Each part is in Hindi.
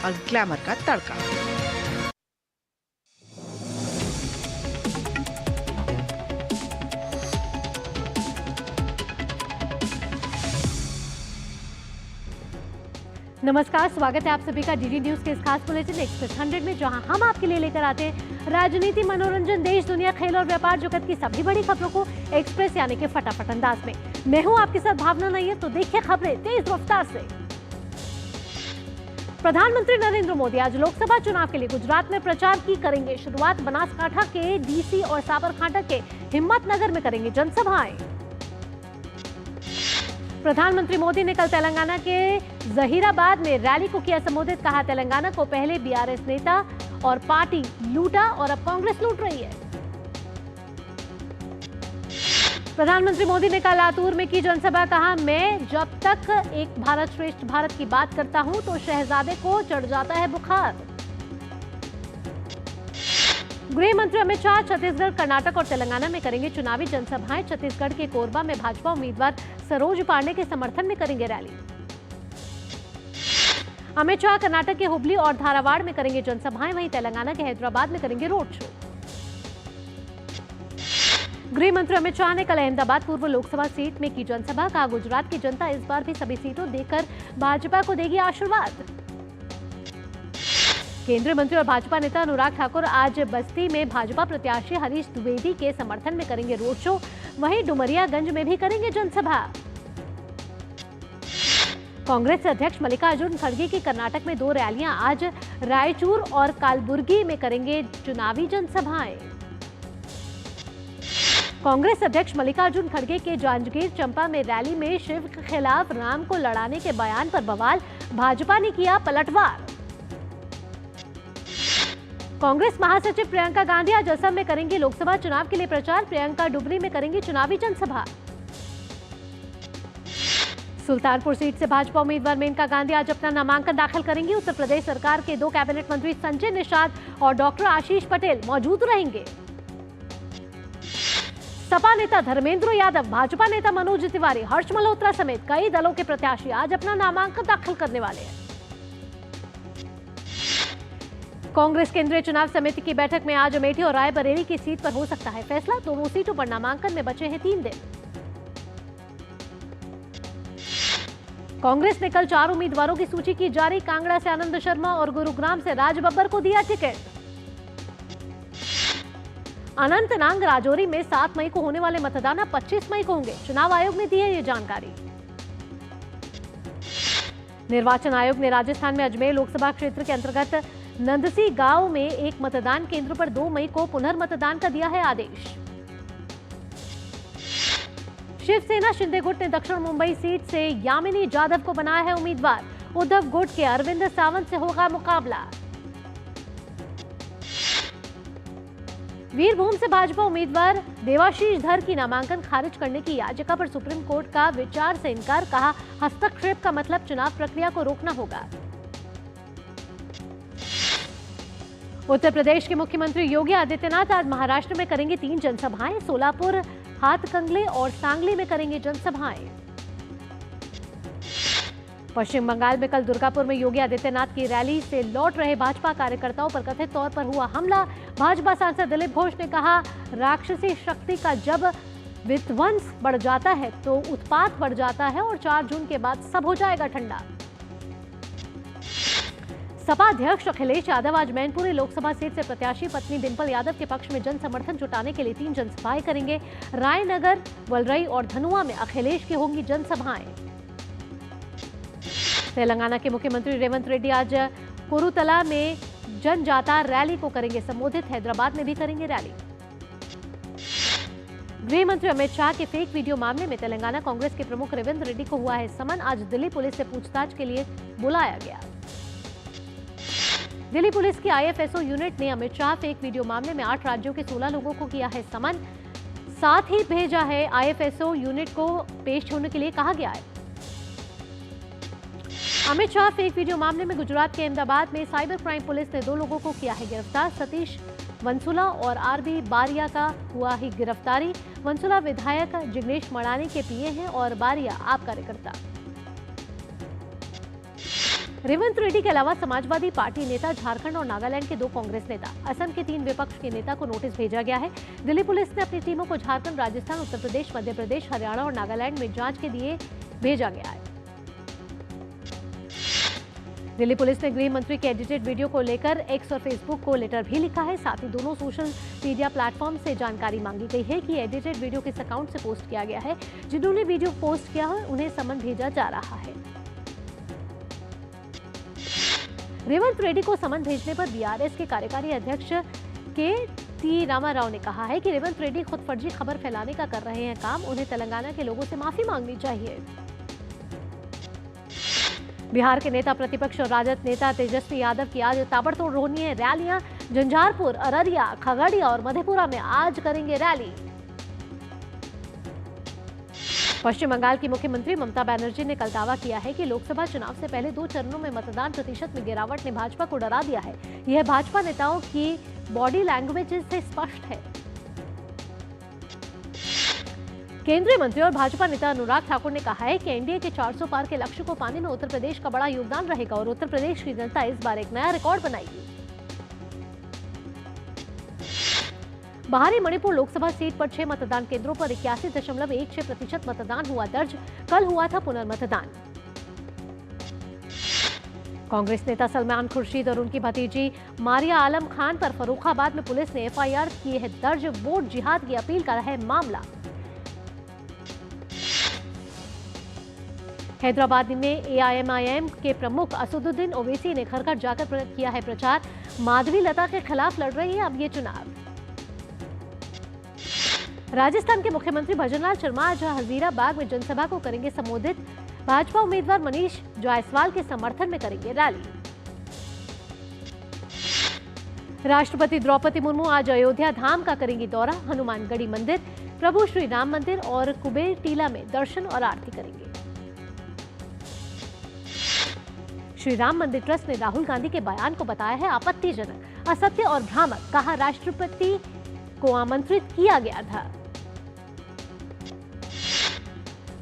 और ग्लैमर का तड़का। नमस्कार, स्वागत है आप सभी का डीडी न्यूज के इस खास बुलेटिन एक्सप्रेस 100 में, जहां हम आपके लिए लेकर आते हैं राजनीति, मनोरंजन, देश दुनिया, खेल और व्यापार जगत की सभी बड़ी खबरों को एक्सप्रेस यानी कि फटाफट अंदाज में। मैं हूं आपके साथ भावना नैयर, तो देखिए खबरें तेज रफ्तार से। प्रधानमंत्री नरेंद्र मोदी आज लोकसभा चुनाव के लिए गुजरात में प्रचार की करेंगे शुरुआत। बनासकांठा के डीसी और साबरकांठा के हिम्मतनगर में करेंगे जनसभाएं। प्रधानमंत्री मोदी ने कल तेलंगाना के जहीराबाद में रैली को किया संबोधित। कहा, तेलंगाना को पहले बीआरएस नेता और पार्टी लूटा और अब कांग्रेस लूट रही है। प्रधानमंत्री मोदी ने कल लातूर में की जनसभा। कहा, मैं जब तक एक भारत श्रेष्ठ भारत की बात करता हूं तो शहजादे को चढ़ जाता है बुखार। गृह मंत्री अमित शाह छत्तीसगढ़, कर्नाटक और तेलंगाना में करेंगे चुनावी जनसभाएं। छत्तीसगढ़ के कोरबा में भाजपा उम्मीदवार सरोज पांडे के समर्थन में करेंगे रैली। अमित शाह कर्नाटक के हुबली और धारावाड़ में करेंगे जनसभाएं, वहीं तेलंगाना के हैदराबाद में करेंगे रोड शो। गृह मंत्री अमित शाह ने कल अहमदाबाद पूर्व लोकसभा सीट में की जनसभा। कहा, गुजरात की जनता इस बार भी सभी सीटों देकर भाजपा को देगी आशीर्वाद। केंद्रीय मंत्री और भाजपा नेता अनुराग ठाकुर आज बस्ती में भाजपा प्रत्याशी हरीश द्विवेदी के समर्थन में करेंगे रोड शो, वहीं डुमरियागंज में भी करेंगे जनसभा। कांग्रेस अध्यक्ष मल्लिकार्जुन खड़गे की कर्नाटक में 2 रैलियां। आज रायचूर और कालबुर्गी में करेंगे चुनावी जनसभाएं। कांग्रेस अध्यक्ष मल्लिकार्जुन खड़गे के जांजगीर चंपा में रैली में शिव के खिलाफ राम को लड़ाने के बयान पर बवाल, भाजपा ने किया पलटवार। कांग्रेस महासचिव प्रियंका गांधी आज असम में करेंगी लोकसभा चुनाव के लिए प्रचार। प्रियंका डुबरी में करेंगी चुनावी जनसभा। सुल्तानपुर सीट से भाजपा उम्मीदवार मेनका गांधी आज अपना नामांकन दाखिल करेंगी। उत्तर प्रदेश सरकार के 2 कैबिनेट मंत्री संजय निषाद और डॉक्टर आशीष पटेल मौजूद रहेंगे। सपा नेता धर्मेंद्र यादव, भाजपा नेता मनोज तिवारी, हर्ष मल्होत्रा समेत कई दलों के प्रत्याशी आज अपना नामांकन दाखिल करने वाले हैं। कांग्रेस केंद्रीय चुनाव समिति की बैठक में आज अमेठी और रायबरेली की सीट पर हो सकता है फैसला। दोनों सीटों पर नामांकन में बचे हैं 3 दिन। कांग्रेस ने कल 4 उम्मीदवारों की सूची की जारी। कांगड़ा से आनंद शर्मा और गुरुग्राम से राज बब्बर को दिया टिकट। अनंतनाग राजौरी में 7 मई को होने वाले मतदान अब 25 मई को होंगे। चुनाव आयोग ने दी है ये जानकारी। निर्वाचन आयोग ने राजस्थान में अजमेर लोकसभा क्षेत्र के अंतर्गत नंदसी गांव में एक मतदान केंद्र पर 2 मई को पुनर्मतदान का दिया है आदेश। शिवसेना शिंदे गुट ने दक्षिण मुंबई सीट से यामिनी जाधव को बनाया है उम्मीदवार। उद्धव गुट के अरविंद सावंत से होगा मुकाबला। वीरभूम से भाजपा उम्मीदवार देवाशीष धर की नामांकन खारिज करने की याचिका पर सुप्रीम कोर्ट का विचार से इनकार। कहा, हस्तक्षेप का मतलब चुनाव प्रक्रिया को रोकना होगा। उत्तर प्रदेश के मुख्यमंत्री योगी आदित्यनाथ आज महाराष्ट्र में करेंगे 3 जनसभाएं। सोलापुर, हाथकंगले और सांगली में करेंगे जनसभाएं। पश्चिम बंगाल में कल दुर्गापुर में योगी आदित्यनाथ की रैली से लौट रहे भाजपा कार्यकर्ताओं पर कथित तौर पर हुआ हमला। भाजपा सांसद दिलीप घोष ने कहा, राक्षसी शक्ति का जब विध्वंस बढ़ जाता है तो उत्पात बढ़ जाता है और 4 जून के बाद सब हो जाएगा ठंडा। सपा अध्यक्ष अखिलेश यादव आज मैनपुरी लोकसभा सीट से प्रत्याशी पत्नी डिंपल यादव के पक्ष में जन समर्थन जुटाने के लिए 3 जनसभाएं करेंगे। रायनगर, वलरई और धनुआ में अखिलेश की होंगी जनसभाएं। तेलंगाना के मुख्यमंत्री रेवंत रेड्डी आज कुरुतला में जनजाता रैली को करेंगे संबोधित। हैदराबाद में भी करेंगे रैली। गृह मंत्री अमित शाह के फेक वीडियो मामले में तेलंगाना कांग्रेस के प्रमुख रेवंत रेड्डी को हुआ है समन। आज दिल्ली पुलिस से पूछताछ के लिए बुलाया गया। दिल्ली पुलिस की आईएफएसओ यूनिट ने अमित शाह फेक वीडियो मामले में 8 राज्यों के 16 लोगों को किया है समन। साथ ही भेजा है आईएफएसओ यूनिट को पेश होने के लिए कहा गया है। अमित शाह फेक वीडियो मामले में गुजरात के अहमदाबाद में साइबर क्राइम पुलिस ने 2 लोगों को किया है गिरफ्तार। सतीश वंसुला और आरबी बारिया का हुआ ही गिरफ्तारी। वंसुला विधायक जिग्नेश मड़ानी के पीए हैं और बारिया आप कार्यकर्ता। रेवंत रेड्डी के अलावा समाजवादी पार्टी नेता, झारखंड और नागालैंड के 2 कांग्रेस नेता, असम के 3 विपक्ष के नेता को नोटिस भेजा गया है। दिल्ली पुलिस ने अपनी टीमों को झारखंड, राजस्थान, उत्तर प्रदेश, मध्य प्रदेश, हरियाणा और नागालैंड में जांच के लिए भेजा गया है। दिल्ली पुलिस ने गृह मंत्री के एडिटेड वीडियो को लेकर एक्स और फेसबुक को लेटर भी लिखा है। साथ ही दोनों सोशल मीडिया प्लेटफॉर्म से जानकारी मांगी गई है कि एडिटेड वीडियो किस अकाउंट से पोस्ट किया गया है। जिन्होंने वीडियो पोस्ट किया है उन्हें समन भेजा जा रहा है। रेवंत रेड्डी को समन भेजने पर बीआरएस के कार्यकारी अध्यक्ष के टी रामाराव ने कहा है कि रेवंत रेड्डी खुद फर्जी खबर फैलाने का कर रहे हैं काम। उन्हें तेलंगाना के लोगों से माफी मांगनी चाहिए। बिहार के नेता प्रतिपक्ष और राजद नेता तेजस्वी यादव की आज ताबड़तोड़ होनी है रैलियां। झंझारपुर, अररिया, खगड़िया और मधेपुरा में आज करेंगे रैली। पश्चिम बंगाल की मुख्यमंत्री ममता बनर्जी ने कल दावा किया है कि लोकसभा चुनाव से पहले 2 चरणों में मतदान प्रतिशत में गिरावट ने भाजपा को डरा दिया है। यह भाजपा नेताओं की बॉडी लैंग्वेज से स्पष्ट है। केंद्रीय मंत्री और भाजपा नेता अनुराग ठाकुर ने कहा है कि एनडीए के 400 पार के लक्ष्य को पाने में उत्तर प्रदेश का बड़ा योगदान रहेगा और उत्तर प्रदेश की जनता इस बार एक नया रिकॉर्ड बनाएगी। बाहरी मणिपुर लोकसभा सीट पर 6 मतदान केंद्रों पर 81.16% मतदान हुआ दर्ज। कल हुआ था पुनर्मतदान। कांग्रेस नेता सलमान खुर्शीद और उनकी भतीजी मारिया आलम खान पर फर्रुखाबाद में पुलिस ने एफआईआर की है दर्ज। वोट जिहाद की अपील का है मामला। हैदराबाद में एआईएमआईएम के प्रमुख असदुद्दीन ओवैसी ने घर घर जाकर किया है प्रचार। माधवी लता के खिलाफ लड़ रही है अब ये चुनाव। राजस्थान के मुख्यमंत्री भजनलाल शर्मा आज हजीराबाग में जनसभा को करेंगे संबोधित। भाजपा उम्मीदवार मनीष जायसवाल के समर्थन में करेंगे रैली। राष्ट्रपति द्रौपदी मुर्मू आज अयोध्या धाम का करेंगी दौरा। हनुमानगढ़ी मंदिर, प्रभु श्री राम मंदिर और कुबेर टीला में दर्शन और आरती करेंगे। श्री राम मंदिर ट्रस्ट ने राहुल गांधी के बयान को बताया है आपत्तिजनक, असत्य और भ्रामक। कहा राष्ट्रपति को आमंत्रित किया गया था।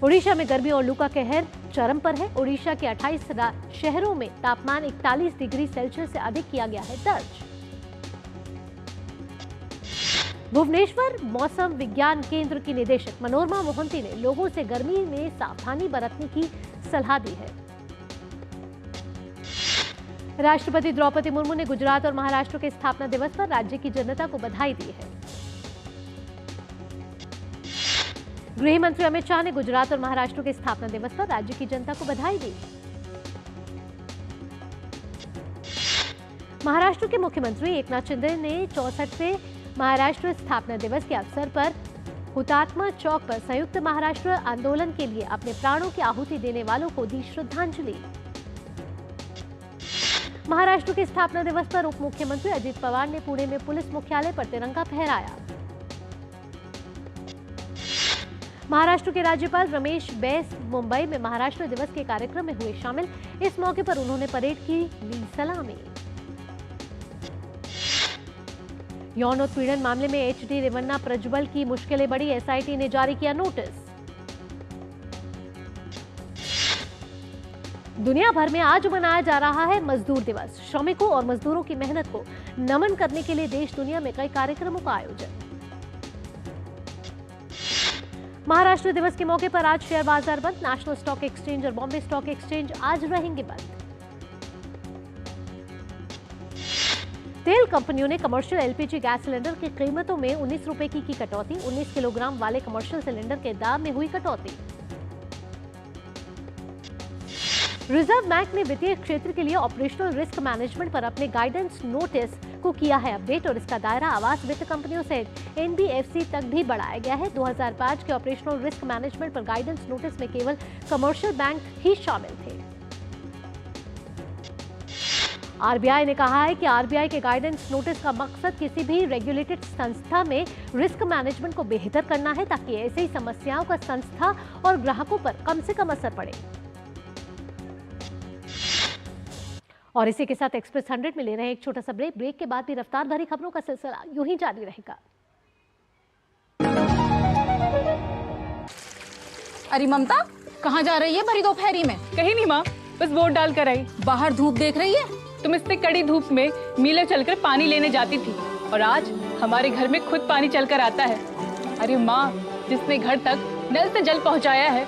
ओडिशा में गर्मी और लू का कहर चरम पर है। ओडिशा के 28 शहरों में तापमान 41 डिग्री सेल्सियस से अधिक किया गया है दर्ज। भुवनेश्वर मौसम विज्ञान केंद्र की निदेशक मनोरमा मोहंती ने लोगों से गर्मी में सावधानी बरतने की सलाह दी है। राष्ट्रपति द्रौपदी मुर्मू ने गुजरात और महाराष्ट्र के स्थापना दिवस पर राज्य की जनता को बधाई दी है। गृह मंत्री अमित शाह ने गुजरात और महाराष्ट्र के स्थापना दिवस पर राज्य की जनता को बधाई दी। महाराष्ट्र के मुख्यमंत्री एकनाथ शिंदे ने 64वें महाराष्ट्र स्थापना दिवस के अवसर पर हुतात्मा चौक पर संयुक्त महाराष्ट्र आंदोलन के लिए अपने प्राणों की आहुति देने वालों को दी श्रद्धांजलि। महाराष्ट्र के स्थापना दिवस पर उप मुख्यमंत्री अजित पवार ने पुणे में पुलिस मुख्यालय पर तिरंगा फहराया। महाराष्ट्र के राज्यपाल रमेश बैस मुंबई में महाराष्ट्र दिवस के कार्यक्रम में हुए शामिल। इस मौके पर उन्होंने परेड की ली सलामी। यौन उत्पीड़न मामले में एचडी रेवन्ना प्रज्वल की मुश्किलें बढ़ी। एसआईटी ने जारी किया नोटिस। दुनिया भर में आज मनाया जा रहा है मजदूर दिवस। श्रमिकों और मजदूरों की मेहनत को नमन करने के लिए देश दुनिया में कई कार्यक्रमों का आयोजन। महाराष्ट्र दिवस के मौके पर आज शेयर बाजार बंद। नेशनल स्टॉक एक्सचेंज और बॉम्बे स्टॉक एक्सचेंज आज रहेंगे बंद। तेल कंपनियों ने कमर्शियल एलपीजी गैस सिलेंडर की कीमतों में 19 रुपए की कटौती। 19 किलोग्राम वाले कमर्शियल सिलेंडर के दाम में हुई कटौती। रिजर्व बैंक ने वित्तीय क्षेत्र के लिए ऑपरेशनल रिस्क मैनेजमेंट पर अपने गाइडेंस नोटिस को किया है अपडेट और इसका दायरा आवास वित्त कंपनियों सहित एनबीएफसी तक भी बढ़ाया गया है। 2005 के ऑपरेशनल रिस्क मैनेजमेंट पर गाइडेंस नोटिस में केवल कमर्शियल बैंक ही शामिल थे। आरबीआई ने कहा है कि आरबीआई के गाइडेंस नोटिस का मकसद किसी भी रेगुलेटेड संस्था में रिस्क मैनेजमेंट को बेहतर करना है ताकि ऐसी समस्याओं का संस्था और ग्राहकों पर कम से कम असर पड़े। और इसी के साथ एक्सप्रेस 100 में ले रहे हैं एक छोटा सा ब्रेक। ब्रेक के बाद भी रफ्तार भरी खबरों का सिलसिला यूं ही जारी रहेगा। अरे ममता, कहाँ जा रही है भरी दोपहरी में? कहीं नहीं माँ, बस वोट डाल कर आई। बाहर धूप देख रही है? तुम इतने कड़ी धूप में मीलों चलकर पानी लेने जाती थी और आज हमारे घर में खुद पानी चलकर आता है। अरे माँ, जिसने घर तक नल से जल पहुँचाया है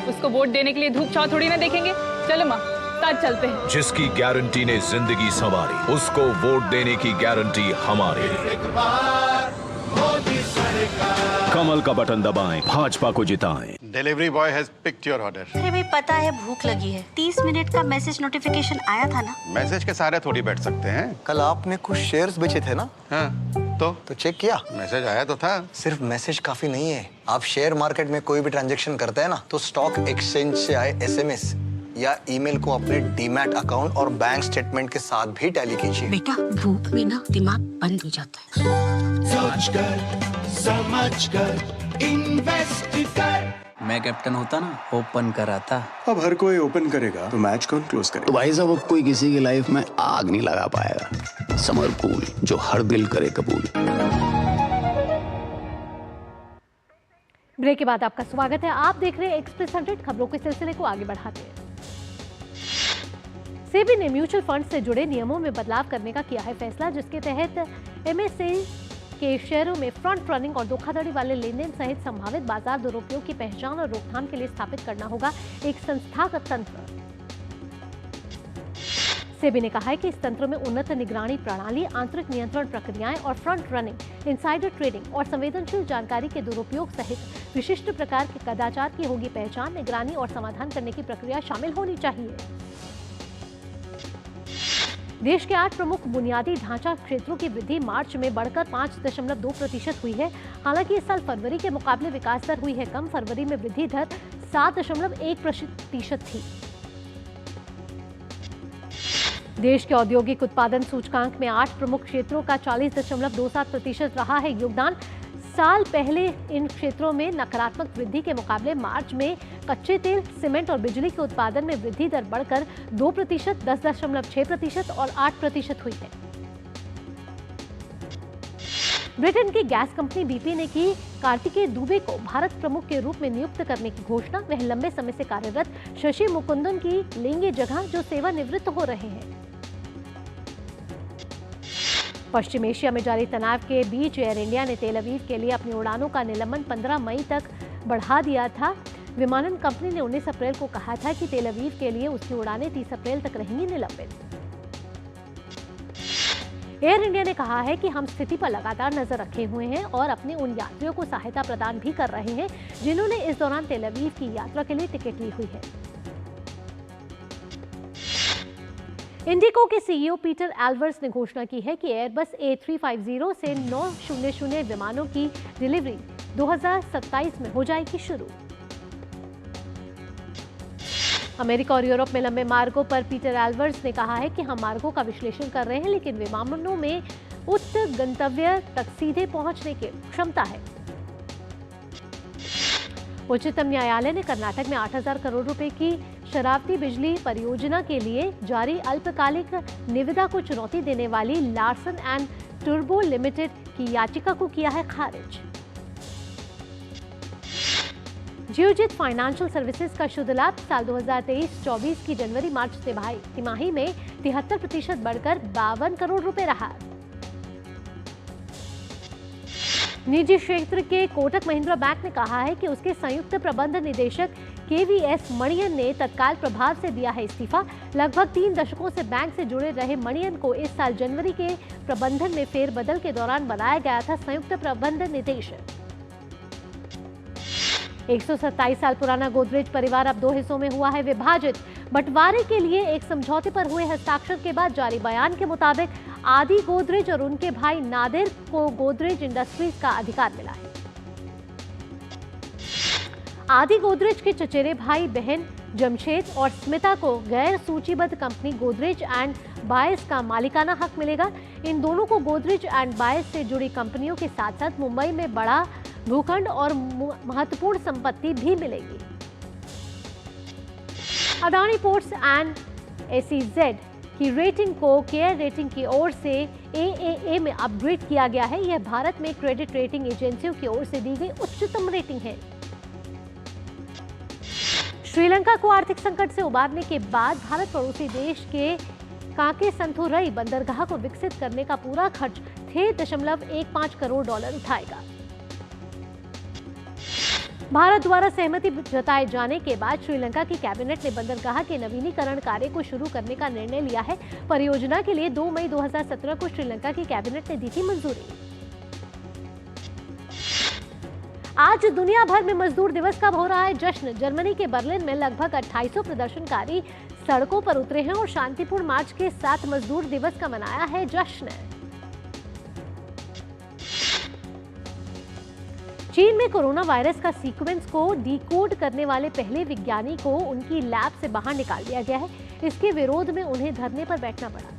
उसको वोट देने के लिए धूप छांव थोड़ी ना देखेंगे। चलो माँ, साथ चलते हैं। जिसकी गारंटी ने जिंदगी संवारी, उसको वोट देने की गारंटी हमारी। कमल का बटन दबाएं, भाजपा को जिताएं। Delivery boy has picked your order. अरे भाई, पता है भूख लगी है। 30 मिनट का मैसेज नोटिफिकेशन आया था ना। मैसेज के सारे थोड़ी बैठ सकते हैं। कल आपने कुछ शेयर्स बेचे थे ना? हाँ, तो चेक किया? मैसेज आया तो था। सिर्फ मैसेज काफी नहीं है। आप शेयर मार्केट में कोई भी ट्रांजैक्शन करते हैं ना, तो स्टॉक एक्सचेंज से आए एसएमएस या ईमेल को अपने डीमैट अकाउंट और बैंक स्टेटमेंट के साथ भी टैली कीजिए। बेटा, धूप में ना दिमाग बंद हो जाता है। समझ कर इन्वेस्ट कर। मैं कैप्टन होता ना, ओपन कराता। अब हर कोई ओपन करेगा तो मैच कौन क्लोज करेगा? तो भाई साहब, अब कोई किसी की लाइफ में आग नहीं लगा पाएगा। समर कूल, जो हर दिल करे कबूल। ब्रेक के बाद आपका स्वागत है। आप देख रहे हैं एक्सप्रेस 100। खबरों के सिलसिले को आगे बढ़ाते हैं। सेबी ने म्यूचुअल फंड से जुड़े नियमों में बदलाव करने का किया है फैसला, जिसके तहत एमएसए के शेयरों में फ्रंट रनिंग और धोखाधड़ी वाले लेन देन सहित संभावित बाजार दुरुपयोग की पहचान और रोकथाम के लिए स्थापित करना होगा एक संस्थागत तंत्र। सेबी ने कहा है कि इस तंत्र में उन्नत निगरानी प्रणाली, आंतरिक नियंत्रण प्रक्रियाएं और फ्रंट रनिंग, इनसाइडर ट्रेडिंग और संवेदनशील जानकारी के दुरुपयोग सहित विशिष्ट प्रकार के कदाचार की होगी पहचान, निगरानी और समाधान करने की प्रक्रिया शामिल होनी चाहिए। देश के 8 प्रमुख बुनियादी ढांचा क्षेत्रों की वृद्धि मार्च में बढ़कर 5.2% हुई है। हालांकि इस साल फरवरी के मुकाबले विकास दर हुई है कम। फरवरी में वृद्धि दर 7.1% थी। देश के औद्योगिक उत्पादन सूचकांक में 8 प्रमुख क्षेत्रों का 40.27% रहा है योगदान। साल पहले इन क्षेत्रों में नकारात्मक वृद्धि के मुकाबले मार्च में कच्चे तेल, सीमेंट और बिजली के उत्पादन में वृद्धि दर बढ़कर 2%, 10.6% और 8% हुई है। ब्रिटेन की गैस कंपनी बीपी ने की कार्तिकेय दुबे को भारत प्रमुख के रूप में नियुक्त करने की घोषणा। वह लंबे समय से कार्यरत शशि मुकुंदन की लेंगे जगह, जो सेवानिवृत्त हो रहे हैं। पश्चिम एशिया में जारी तनाव के बीच एयर इंडिया ने तेल अवीव के लिए अपनी उड़ानों का निलंबन 15 मई तक बढ़ा दिया था। विमानन कंपनी ने 19 अप्रैल को कहा था कि तेल अवीव के लिए उसकी उड़ानें 30 अप्रैल तक रहेंगी निलंबित। एयर इंडिया ने कहा है कि हम स्थिति पर लगातार नजर रखे हुए हैं और अपने उन यात्रियों को सहायता प्रदान भी कर रहे हैं जिन्होंने इस दौरान तेल अवीव की यात्रा के लिए टिकट ली हुई है। इंडिगो के सीईओ पीटर एल्वर्स ने घोषणा की है कि एयरबस A350 से 900 विमानों की डिलीवरी 2027 में हो जाएगी शुरू। अमेरिका और यूरोप में लंबे मार्गों पर पीटर एल्वर्स ने कहा है कि हम मार्गों का विश्लेषण कर रहे हैं, लेकिन विमानों में उच्च गंतव्य तक सीधे पहुंचने की क्षमता है। उच्चतम न्यायालय ने कर्नाटक में 8,000 करोड़ रुपए की शरावती बिजली परियोजना के लिए जारी अल्पकालिक निविदा को चुनौती देने वाली लार्सन एंड टूब्रो लिमिटेड की याचिका को किया है खारिज। जियोजित फाइनेंशियल सर्विसेज का शुद्ध लाभ साल 2023-24 की जनवरी-मार्च तिमाही में 73% बढ़कर 52 करोड़ रुपए रहा। निजी क्षेत्र के कोटक महिंद्रा बैंक ने कहा है कि उसके संयुक्त प्रबंध निदेशक केवीएस मणियन ने तत्काल प्रभाव से दिया है इस्तीफा। लगभग 3 दशकों से बैंक से जुड़े रहे मणियन को इस साल जनवरी के प्रबंधन में फेरबदल के दौरान बनाया गया था संयुक्त प्रबंध निदेशक। 127 साल पुराना गोदरेज परिवार अब 2 हिस्सों में हुआ है विभाजित। बंटवारे के लिए एक समझौते पर हुए हस्ताक्षर के बाद जारी बयान के मुताबिक आदि गोदरेज और उनके भाई नादिर को गोदरेज इंडस्ट्रीज का अधिकार मिला है। आदि गोदरेज के चचेरे भाई बहन जमशेद और स्मिता को गैर सूचीबद्ध कंपनी गोदरेज एंड बायस का मालिकाना हक मिलेगा। इन दोनों को गोदरेज एंड बायस से जुड़ी कंपनियों के साथ साथ मुंबई में बड़ा भूखंड और महत्वपूर्ण संपत्ति भी मिलेगी। अदानी पोर्ट्स एंड एसईजेड की रेटिंग को केयर रेटिंग की ओर से AAA में अपग्रेड किया गया है। यह भारत में क्रेडिट रेटिंग एजेंसियों की ओर से दी गई उच्चतम रेटिंग है। श्रीलंका को आर्थिक संकट से उबारने के बाद भारत पड़ोसी देश के कांके संथुरई बंदरगाह को विकसित करने का पूरा खर्च 6.15 करोड़ डॉलर उठाएगा। भारत द्वारा सहमति जताए जाने के बाद श्रीलंका की कैबिनेट ने बंदरगाह के नवीनीकरण कार्य को शुरू करने का निर्णय लिया है। परियोजना के लिए 2 मई 2017 को श्रीलंका की कैबिनेट ने दी थी मंजूरी। आज दुनिया भर में मजदूर दिवस का हो रहा है जश्न। जर्मनी के बर्लिन में लगभग 2800 प्रदर्शनकारी सड़कों पर उतरे हैं और शांतिपूर्ण मार्च के साथ मजदूर दिवस का मनाया है जश्न। चीन में कोरोना वायरस का सीक्वेंस को डिकोड करने वाले पहले विज्ञानी को उनकी लैब से बाहर निकाल दिया गया है। इसके विरोध में उन्हें धरने पर बैठना पड़ा।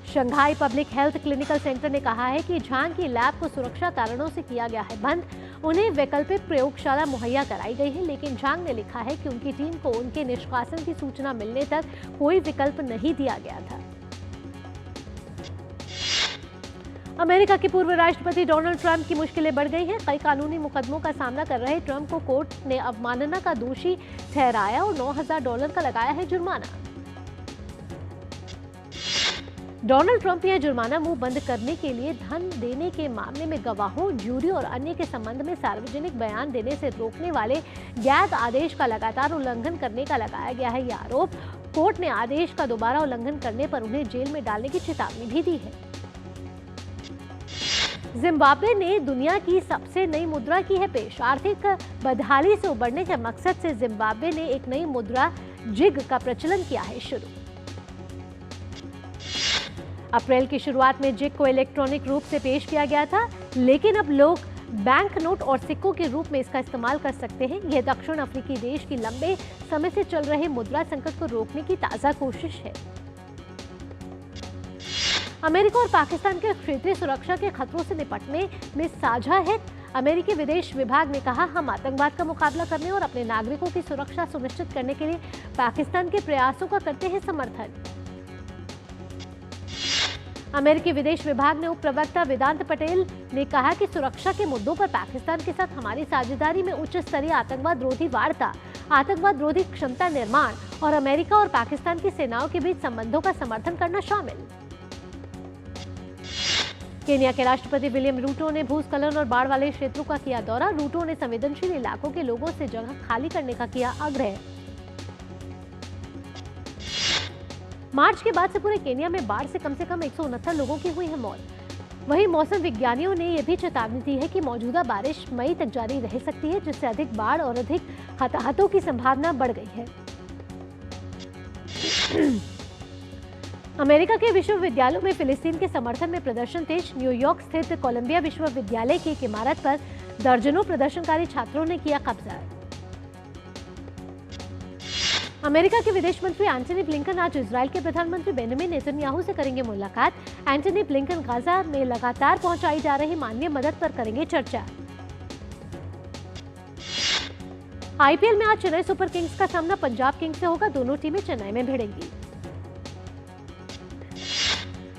Shanghai public health clinical centre ने कहा है कि झांग की लैब को सुरक्षा कारणों से किया गया है बंद। उन्हें वैकल्पिक प्रयोगशाला मुहैया कराई गई है, लेकिन झांग ने लिखा है कि उनकी टीम को उनके निष्कासन की सूचना मिलने तक कोई विकल्प नहीं दिया गया था। अमेरिका के पूर्व राष्ट्रपति डोनाल्ड ट्रंप की मुश्किलें बढ़ गई हैं। कई कानूनी मुकदमों का सामना कर रहे ट्रंप को कोर्ट ने अवमानना का दोषी ठहराया और $9,000 का लगाया है जुर्माना। डोनाल्ड ट्रंप यह जुर्माना मुंह बंद करने के लिए धन देने के मामले में गवाहों, ज्यूरी और अन्य के संबंध में सार्वजनिक बयान देने से रोकने वाले गैद आदेश का लगातार उल्लंघन करने का लगाया गया है यह आरोप। कोर्ट ने आदेश का दोबारा उल्लंघन करने पर उन्हें जेल में डालने की चेतावनी भी दी है। जिम्बाब्वे ने दुनिया की सबसे नई मुद्रा की है पेश। आर्थिक बदहाली से उबरने के मकसद से जिम्बाब्वे ने एक नई मुद्रा जिग का प्रचलन किया है शुरू। अप्रैल की शुरुआत में जिग को इलेक्ट्रॉनिक रूप से पेश किया गया था, लेकिन अब लोग बैंक नोट और सिक्कों के रूप में इसका इस्तेमाल कर सकते हैं। यह दक्षिण अफ्रीकी देश की लंबे समय से चल रहे मुद्रा संकट को रोकने की ताजा कोशिश है। अमेरिका और पाकिस्तान के क्षेत्रीय सुरक्षा के खतरों से निपटने में साझा है। अमेरिकी विदेश विभाग ने कहा, हम आतंकवाद का मुकाबला करने और अपने नागरिकों की सुरक्षा सुनिश्चित करने के लिए पाकिस्तान के प्रयासों का करते हैं समर्थन। अमेरिकी विदेश विभाग ने उप प्रवक्ता वेदांत पटेल ने कहा कि सुरक्षा के मुद्दों पर पाकिस्तान के साथ हमारी साझेदारी में उच्च स्तरीय आतंकवाद रोधी वार्ता, आतंकवाद रोधी क्षमता निर्माण और अमेरिका और पाकिस्तान की सेनाओं के बीच संबंधों का समर्थन करना शामिल। केन्या के राष्ट्रपति विलियम रूटो ने भूस्खलन और बाढ़ वाले क्षेत्रों का किया दौरा। रूटो ने संवेदनशील इलाकों के लोगों से जगह खाली करने का किया आग्रह। मार्च के बाद से पूरे केन्या में बाढ़ से कम 169 लोगों की हुई है मौत। वहीं मौसम विज्ञानियों ने यह भी चेतावनी दी है कि मौजूदा बारिश मई तक जारी रह सकती है, जिससे अधिक बाढ़ और अधिक हताहतों की संभावना बढ़ गई है। अमेरिका के विश्वविद्यालयों में फिलिस्तीन के समर्थन में प्रदर्शन तेज। न्यूयॉर्क स्थित कोलंबिया विश्वविद्यालय की एक इमारत पर दर्जनों प्रदर्शनकारी छात्रों ने किया कब्जा। अमेरिका के विदेश मंत्री एंटनी ब्लिंकन आज इजरायल के प्रधानमंत्री बेंजामिन नेतन्याहू से करेंगे मुलाकात। एंटनी ब्लिंकन गाजा में लगातार पहुंचाई जा रही मानवीय मदद पर करेंगे चर्चा। आईपीएल में आज चेन्नई सुपर किंग्स का सामना पंजाब किंग्स से होगा। दोनों टीमें चेन्नई में भिड़ेंगी।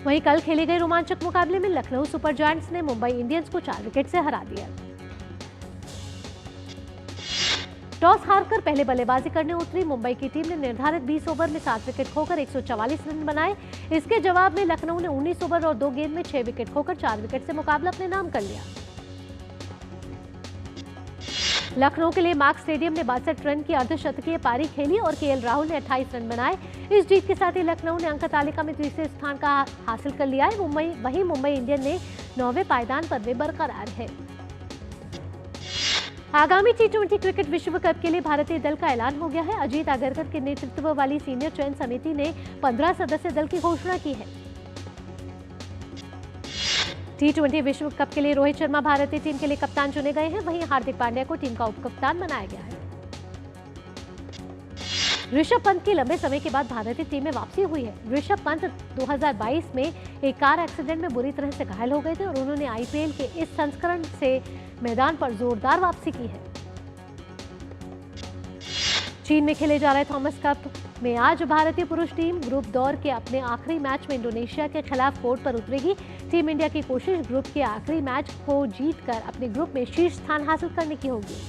वहीं कल खेले गए रोमांचक मुकाबले में लखनऊ सुपर जायंट्स ने मुंबई इंडियंस को 4 विकेट से हरा दिया। टॉस हारकर पहले बल्लेबाजी करने उतरी मुंबई की टीम ने निर्धारित 20 ओवर में 7 विकेट खोकर 144 रन बनाए। इसके जवाब में लखनऊ ने 19 ओवर और 2 गेंद में 6 विकेट खोकर 4 विकेट से मुकाबला अपने नाम कर लिया। लखनऊ के लिए मार्क स्टेडियम ने 62 रन की अर्धशतकीय पारी खेली और केएल राहुल ने 28 रन बनाए। इस जीत के साथ ही लखनऊ ने अंक तालिका में तीसरे स्थान का हासिल कर लिया है। वहीं मुंबई इंडियन ने 9वें पायदान पर वे बरकरार है। आगामी T20 क्रिकेट विश्व कप के लिए भारतीय दल का ऐलान हो गया है। अजीत आगरकर के नेतृत्व वाली सीनियर चयन समिति ने 15 सदस्य दल की घोषणा की है। T20 विश्व कप के लिए रोहित शर्मा भारतीय टीम के लिए कप्तान चुने गए हैं। वहीं हार्दिक पांड्या को टीम का उप कप्तान बनाया गया है। ऋषभ पंत की लंबे समय के बाद भारतीय टीम में वापसी हुई है। ऋषभ पंत 2022 में एक कार एक्सीडेंट में बुरी तरह से घायल हो गए थे और उन्होंने आईपीएल के इस संस्करण से मैदान पर जोरदार वापसी की है। चीन में खेले जा रहे थॉमस कप में आज भारतीय पुरुष टीम ग्रुप दौर के अपने आखिरी मैच में इंडोनेशिया के खिलाफ कोर्ट पर उतरेगी। टीम इंडिया की कोशिश ग्रुप के आखिरी मैच को जीतकर अपने ग्रुप में शीर्ष स्थान हासिल करने की होगी।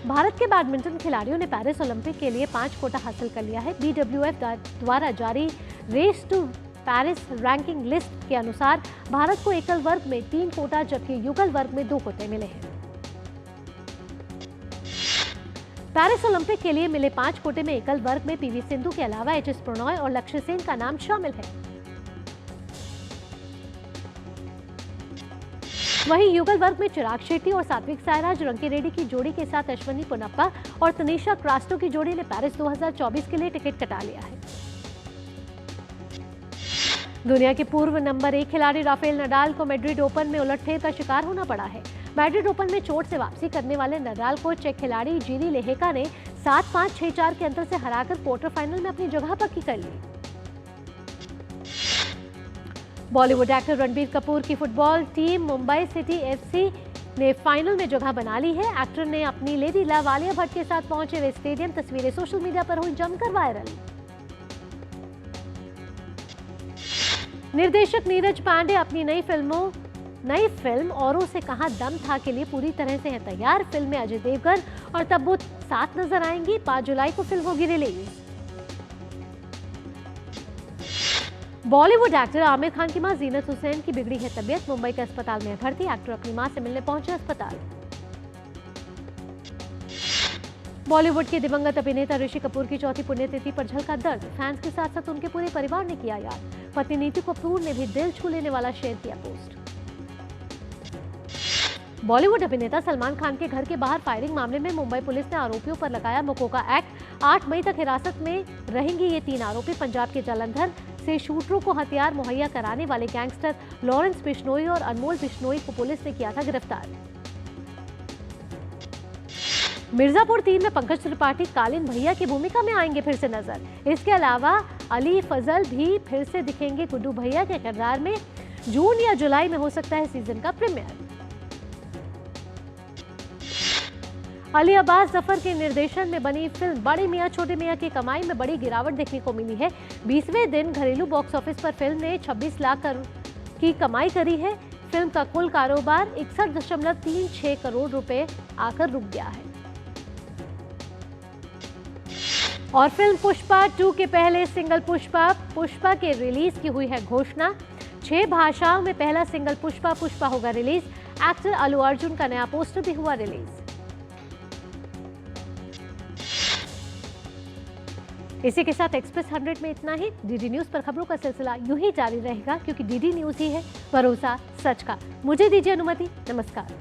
भारत के बैडमिंटन खिलाड़ियों ने पेरिस ओलंपिक के लिए 5 कोटा हासिल कर लिया है। BWF द्वारा जारी race to Paris ranking list के अनुसार भारत को एकल वर्ग में 3 कोटा जबकि युगल वर्ग में 2 कोटे मिले हैं। पेरिस ओलंपिक के लिए मिले 5 कोटे में एकल वर्ग में पीवी सिंधु के अलावा एचएस प्रणॉय और लक्ष्य सेन का नाम शामिल है। वहीं युगल वर्ग में चिराग शेट्टी और सात्विक साईराज रंकीरेड्डी की जोड़ी के साथ अश्विनी पोनप्पा और तनिषा क्रास्टो की जोड़ी ने पेरिस 2024 के लिए टिकट कटा लिया है। दुनिया के पूर्व नंबर 1 खिलाड़ी राफेल नडाल को मैड्रिड ओपन में उलटफेर का शिकार होना पड़ा है। मैड्रिड ओपन में चोट से वापसी करने वाले नडाल को चेक खिलाड़ी जीरी लेहेका ने 7-5, 6-4 के अंतर से हराकर क्वार्टर फाइनल में अपनी जगह पक्की कर ली। बॉलीवुड एक्टर रणबीर कपूर की football team Mumbai city FC ने फाइनल में जगह बना ली है। एक्टर ने अपनी लेडी लव आलिया भट्ट के साथ पहुंचे वे स्टेडियम। तस्वीरें सोशल मीडिया पर हुई जमकर वायरल। निर्देशक नीरज पांडे अपनी नई फिल्म औरों से कहां दम था के लिए पूरी तरह से है तैयार। फिल्म में अजय देवगन और तब्बू साथ नजर आएंगी। 5 जुलाई को फिल्म होगी रिलीज। बॉलीवुड एक्टर आमिर खान की मां जीनत हुसैन की बिगड़ी है तबीयत। मुंबई के अस्पताल में भर्ती। एक्टर अपनी मां से मिलने पहुंचे अस्पताल। बॉलीवुड के दिवंगत अभिनेता ऋषि कपूर की चौथी पुण्यतिथि पर झलका दर्द। फैंस के साथ साथ उनके पूरे परिवार ने किया याद। पत्नी नीतू कपूर ने भी दिल छू लेने वाला शेयर किया पोस्ट। बॉलीवुड अभिनेता सलमान खान के घर के बाहर फायरिंग मामले में मुंबई पुलिस ने आरोपियों पर लगाया मकोका एक्ट। 8 मई तक हिरासत में रहेंगे ये 3 आरोपी। पंजाब के जालंधर से शूटरों को हथियार मुहैया कराने वाले गैंगस्टर लॉरेंस बिश्नोई और अनमोल बिश्नोई को पुलिस ने किया था गिरफ्तार। मिर्जापुर 3 में पंकज त्रिपाठी कालीन भैया की भूमिका में आएंगे फिर से नजर। इसके अलावा अली फजल भी फिर से दिखेंगे गुड्डू भैया के किरदार में। जून या जुलाई में हो सकता है सीजन का प्रीमियर। अली अब्बास जफर के निर्देशन में बनी फिल्म बड़े मियां छोटे मियां की कमाई में बड़ी गिरावट देखने को मिली है। 20वें दिन घरेलू बॉक्स ऑफिस पर फिल्म ने 26 लाख की कमाई करी है। फिल्म का कुल कारोबार 61.36 करोड़ रुपए आकर रुक गया है। और फिल्म पुष्पा 2 के पहले सिंगल पुष्पा के रिलीज की हुई है घोषणा। 6 भाषाओं में पहला सिंगल पुष्पा होगा रिलीज। एक्टर अल्लू अर्जुन का नया पोस्टर भी हुआ रिलीज। इसी के साथ एक्सप्रेस 100 में इतना ही। डीडी न्यूज पर खबरों का सिलसिला यूं ही जारी रहेगा क्योंकि डीडी न्यूज ही है भरोसा सच का। मुझे दीजिए अनुमति। नमस्कार।